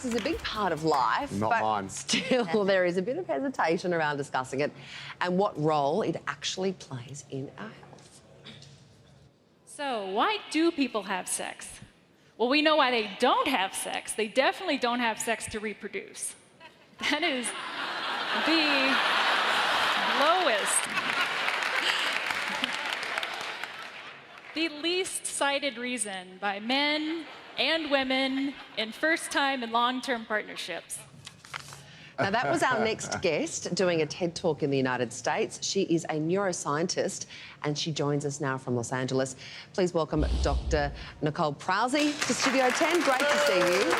sex is a big part of life, Not but mine. still there is a bit of hesitation around discussing it and what role it actually plays in our health. So, why do people have sex? Well, we know why they don't have sex. They definitely don't have sex to reproduce. That is the lowest, the least cited reason by men and women in first-time and long-term partnerships. Now, that was our next guest doing a TED Talk in the United States. She is a neuroscientist and she joins us now from Los Angeles. Please welcome Dr. Nicole Prousey to Studio 10. Great to see you.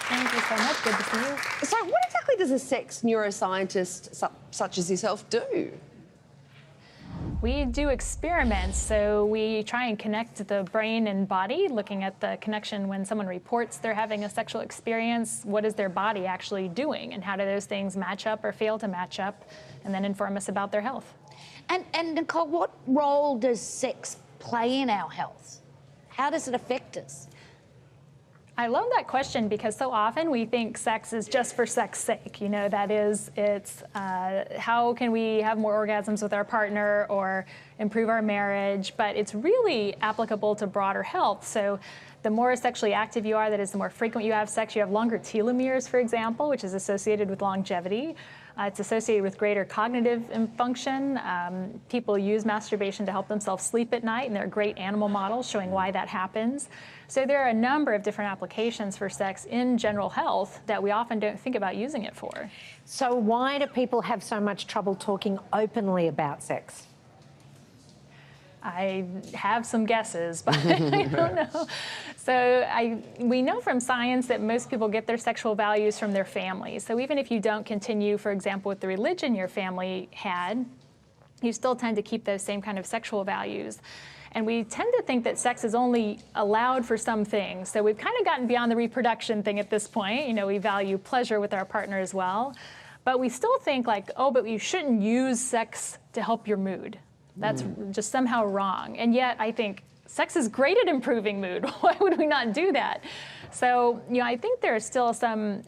Thank you so much. Good to see you. So what exactly does a sex neuroscientist such as yourself do? We do experiments, so we try and connect the brain and body, looking at the connection when someone reports they're having a sexual experience. What is their body actually doing, and how do those things match up or fail to match up, and then inform us about their health. And Nicole, what role does sex play in our health? How does it affect us? I love that question because so often we think sex is just for sex sake. You know, that is, it's how can we have more orgasms with our partner or improve our marriage, but it's really applicable to broader health. So the more sexually active you are, that is, the more frequent you have sex, you have longer telomeres, for example, which is associated with longevity. It's associated with greater cognitive function. People use masturbation to help themselves sleep at night, and there are great animal models showing why that happens. So there are a number of different applications for sex in general health that we often don't think about using it for. So why do people have so much trouble talking openly about sex? I have some guesses, but I don't know. So we know from science that most people get their sexual values from their family. So even if you don't continue, for example, with the religion your family had, you still tend to keep those same kind of sexual values. And we tend to think that sex is only allowed for some things. So we've kind of gotten beyond the reproduction thing at this point. You know, we value pleasure with our partner as well. But we still think like, oh, but you shouldn't use sex to help your mood. That's just somehow wrong. And yet I think sex is great at improving mood. Why would we not do that? So, you know, I think there are still some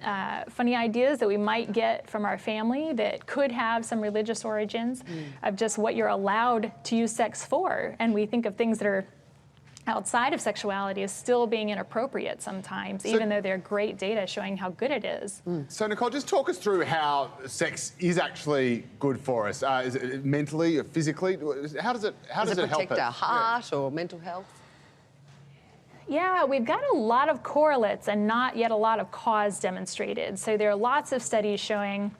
funny ideas that we might get from our family that could have some religious origins of just what you're allowed to use sex for. And we think of things that are outside of sexuality as still being inappropriate sometimes, even though there are great data showing how good it is. So, Nicole, just talk us through how sex is actually good for us. Is it mentally or physically? How does it help us? Protect our heart or mental health? Yeah, we've got a lot of correlates and not yet a lot of cause demonstrated. So there are lots of studies showing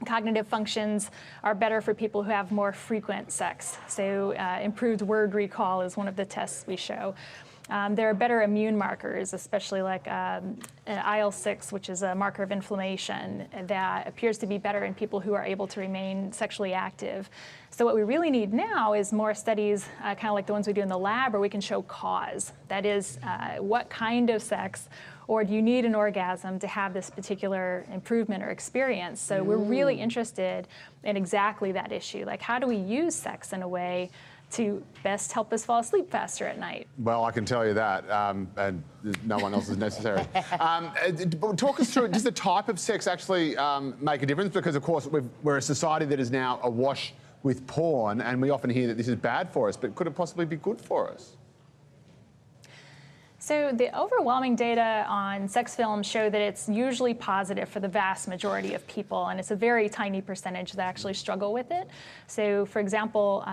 cognitive functions are better for people who have more frequent sex. So improved word recall is one of the tests we show. There are better immune markers, especially like IL-6, which is a marker of inflammation that appears to be better in people who are able to remain sexually active. So what we really need now is more studies, kind of like the ones we do in the lab, where we can show cause. That is, what kind of sex, or do you need an orgasm to have this particular improvement or experience? So we're really interested in exactly that issue. Like, how do we use sex in a way to best help us fall asleep faster at night? Well, I can tell you that, and no one else is necessary. Talk us through, does the type of sex actually make a difference? Because, of course, we're a society that is now awash with porn, and we often hear that this is bad for us, but could it possibly be good for us? So the overwhelming data on sex films show that it's usually positive for the vast majority of people, and it's a very tiny percentage that actually struggle with it. So, for example,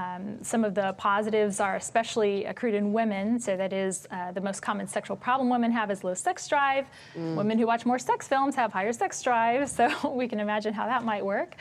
some of the positives are especially accrued in women. So that is the most common sexual problem women have is low sex drive. Women who watch more sex films have higher sex drive, so we can imagine how that might work.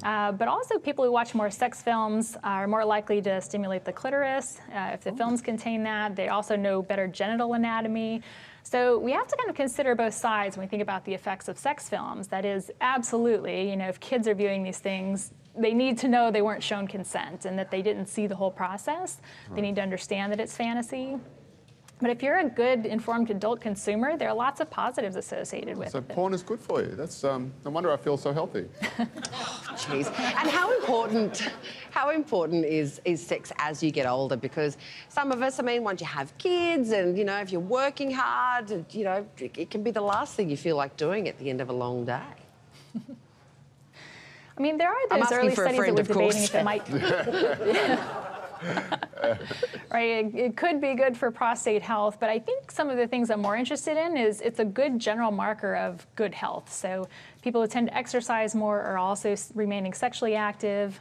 But also people who watch more sex films are more likely to stimulate the clitoris. If the films contain that, they also know better genital anatomy. So we have to kind of consider both sides when we think about the effects of sex films. That is, absolutely, you know, if kids are viewing these things, they need to know they weren't shown consent and that they didn't see the whole process. They need to understand that it's fantasy. But if you're a good informed adult consumer, there are lots of positives associated with So it. porn is good for you. That's no wonder I feel so healthy. Jeez. And how important is sex as you get older? Because some of us, I mean, once you have kids and, you know, if you're working hard, you know, it can be the last thing you feel like doing at the end of a long day. I mean, there are I'm those asking early for a studies that friend, were of debating course. if it might. Right, it could be good for prostate health, but I think some of the things I'm more interested in is it's a good general marker of good health. So people who tend to exercise more are also remaining sexually active.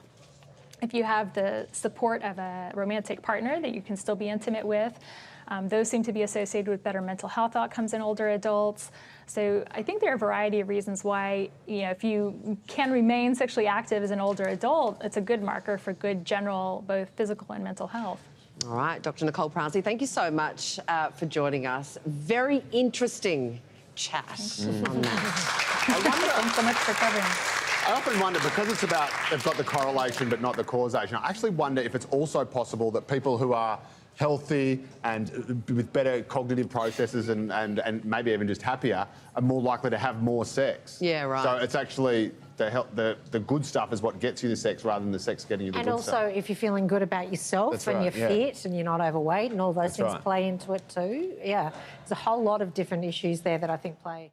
If you have the support of a romantic partner that you can still be intimate with, those seem to be associated with better mental health outcomes in older adults. So I think there are a variety of reasons why, you know, if you can remain sexually active as an older adult, it's a good marker for good general, both physical and mental health. All right, Dr. Nicole Prowsey, thank you so much for joining us. Very interesting chat on that. Thanks so much for covering. I often wonder, because it's got the correlation but not the causation, I actually wonder if it's also possible that people who are healthy and with better cognitive processes and maybe even just happier are more likely to have more sex. Yeah, right. So it's actually the good stuff is what gets you the sex rather than the sex getting you the And good also, stuff. if you're feeling good about yourself That's and right, you're yeah. fit and you're not overweight and all those That's things right. play into it too. Yeah, there's a whole lot of different issues there that I think play.